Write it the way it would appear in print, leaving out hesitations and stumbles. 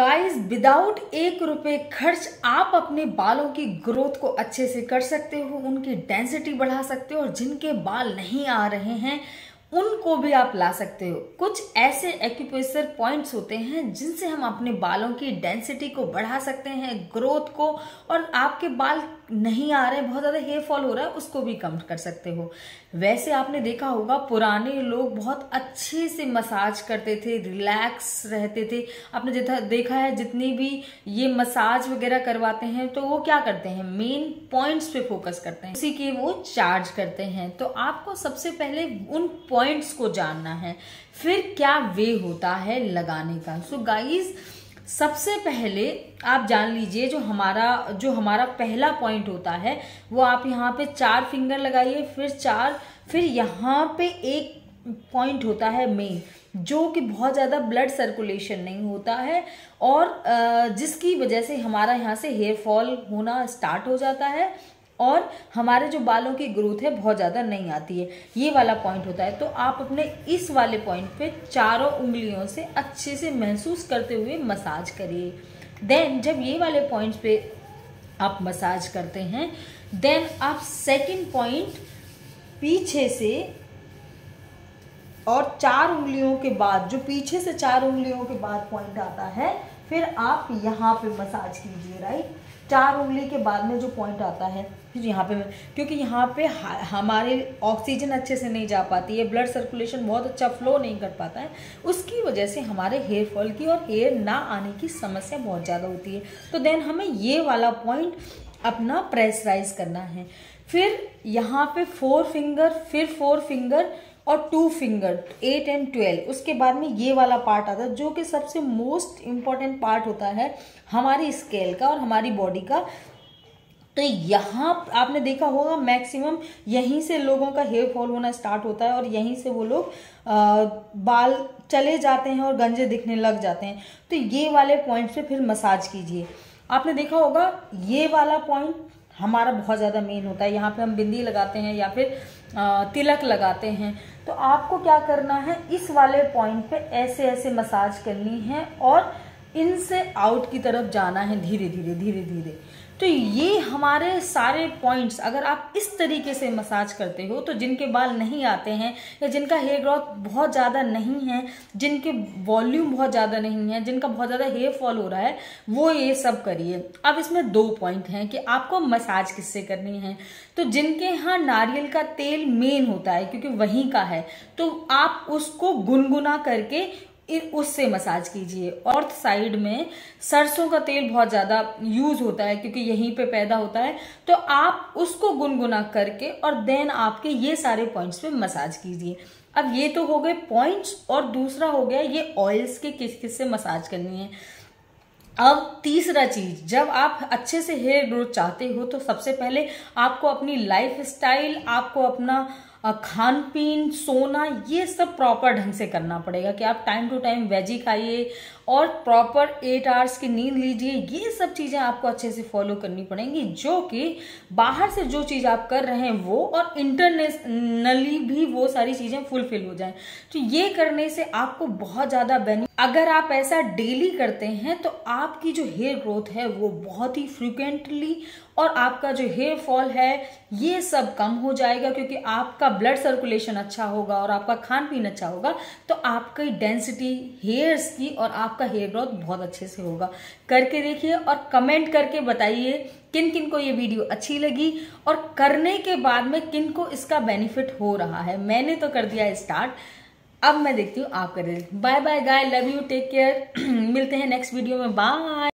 Guys without 1 रुपए खर्च आप अपने बालों की ग्रोथ को अच्छे से कर सकते हो, उनकी डेंसिटी बढ़ा सकते हो और जिनके बाल नहीं आ रहे हैं उनको भी आप ला सकते हो। कुछ ऐसे एक्यूप्रेशर पॉइंट्स होते हैं जिनसे हम अपने बालों की डेंसिटी को बढ़ा सकते हैं, ग्रोथ को, और आपके बाल नहीं आ रहे हैं, बहुत ज्यादा हेयर फॉल हो रहा है, उसको भी कम कर सकते हो। वैसे आपने देखा होगा पुराने लोग बहुत अच्छे से मसाज करते थे, रिलैक्स रहते थे। आपने देखा है जितनी भी ये मसाज वगैरह करवाते हैं तो वो क्या करते हैं, मेन पॉइंट्स पे फोकस करते हैं, उसी के वो चार्ज करते हैं। तो आपको सबसे पहले उन पॉइंट्स को जानना है, फिर क्या वे होता है लगाने का। सो गाइज सबसे पहले आप जान लीजिए जो हमारा पहला पॉइंट होता है वो आप यहाँ पे 4 फिंगर लगाइए, फिर यहाँ पे एक पॉइंट होता है मेन, जो कि बहुत ज्यादा ब्लड सर्कुलेशन नहीं होता है और जिसकी वजह से हमारा यहाँ से हेयर फॉल होना स्टार्ट हो जाता है और हमारे जो बालों की ग्रोथ है बहुत ज़्यादा नहीं आती है। ये वाला पॉइंट होता है। तो आप अपने इस वाले पॉइंट पे चारों उंगलियों से अच्छे से महसूस करते हुए मसाज करिए। देन जब ये वाले पॉइंट्स पे आप मसाज करते हैं, देन आप सेकंड पॉइंट पीछे से और 4 उंगलियों के बाद, जो पीछे से 4 उंगलियों के बाद पॉइंट आता है, फिर आप यहाँ पे मसाज कीजिए। राइट, 4 उंगली के बाद में जो पॉइंट आता है फिर यहाँ पे, क्योंकि यहाँ पे हमारे ऑक्सीजन अच्छे से नहीं जा पाती है, ब्लड सर्कुलेशन बहुत अच्छा फ्लो नहीं कर पाता है, उसकी वजह से हमारे हेयर फॉल की और हेयर ना आने की समस्या बहुत ज़्यादा होती है। तो देन हमें ये वाला पॉइंट अपना प्रेशराइज करना है। फिर यहाँ पे 4 फिंगर, फिर 4 फिंगर और 2 फिंगर, 8 एंड 12। उसके बाद में ये वाला पार्ट आता है जो कि सबसे मोस्ट इम्पॉर्टेंट पार्ट होता है हमारी स्केल का और हमारी बॉडी का। तो यहाँ आपने देखा होगा मैक्सिमम यहीं से लोगों का हेयर फॉल होना स्टार्ट होता है और यहीं से वो लोग बाल चले जाते हैं और गंजे दिखने लग जाते हैं। तो ये वाले पॉइंट पे फिर मसाज कीजिए। आपने देखा होगा ये वाला पॉइंट हमारा बहुत ज़्यादा मेन होता है। यहाँ पे हम बिंदी लगाते हैं या फिर तिलक लगाते हैं। तो आपको क्या करना है, इस वाले पॉइंट पे ऐसे ऐसे मसाज करनी है और इनसे आउट की तरफ जाना है धीरे धीरे धीरे धीरे। तो ये हमारे सारे पॉइंट्स अगर आप इस तरीके से मसाज करते हो तो जिनके बाल नहीं आते हैं या जिनका हेयर ग्रोथ बहुत ज़्यादा नहीं है, जिनके वॉल्यूम बहुत ज़्यादा नहीं है, जिनका बहुत ज़्यादा हेयर फॉल हो रहा है, वो ये सब करिए। अब इसमें 2 पॉइंट हैं कि आपको मसाज किससे करनी है। तो जिनके यहाँ नारियल का तेल मेन होता है क्योंकि वहीं का है, तो आप उसको गुनगुना करके उससे मसाज कीजिए। और साइड में सरसों का तेल बहुत ज्यादा यूज होता है क्योंकि यहीं पे पैदा होता है, तो आप उसको गुनगुना करके और देन आपके ये सारे पॉइंट्स पे मसाज कीजिए। अब ये तो हो गए पॉइंट्स और दूसरा हो गया ये ऑयल्स के किस किस से मसाज करनी है। अब तीसरा चीज, जब आप अच्छे से हेयर ग्रोथ चाहते हो तो सबसे पहले आपको अपनी लाइफ स्टाइल, आपको अपना खान पीन, सोना, ये सब प्रॉपर ढंग से करना पड़ेगा कि आप टाइम टू टाइम वेजी खाइए और प्रॉपर 8 आवर्स की नींद लीजिए। ये सब चीजें आपको अच्छे से फॉलो करनी पड़ेंगी, जो कि बाहर से जो चीज आप कर रहे हैं वो और इंटरनेशनली भी वो सारी चीजें फुलफिल हो जाएं। तो ये करने से आपको बहुत ज्यादा बेनिफिट, अगर आप ऐसा डेली करते हैं तो आपकी जो हेयर ग्रोथ है वो बहुत ही फ्रिक्वेंटली और आपका जो हेयर फॉल है ये सब कम हो जाएगा, क्योंकि आपका ब्लड सर्कुलेशन अच्छा होगा और आपका खान पीन अच्छा होगा। तो आपकी डेंसिटी हेयर्स की और आपका हेयर ग्रोथ बहुत अच्छे से होगा। करके देखिए और कमेंट करके बताइए किन किन को ये वीडियो अच्छी लगी और करने के बाद में किन को इसका बेनिफिट हो रहा है। मैंने तो कर दिया स्टार्ट, अब मैं देखती हूँ आप कर रहे। Bye bye guys, love you, take care. मिलते हैं नेक्स्ट वीडियो में, बाय।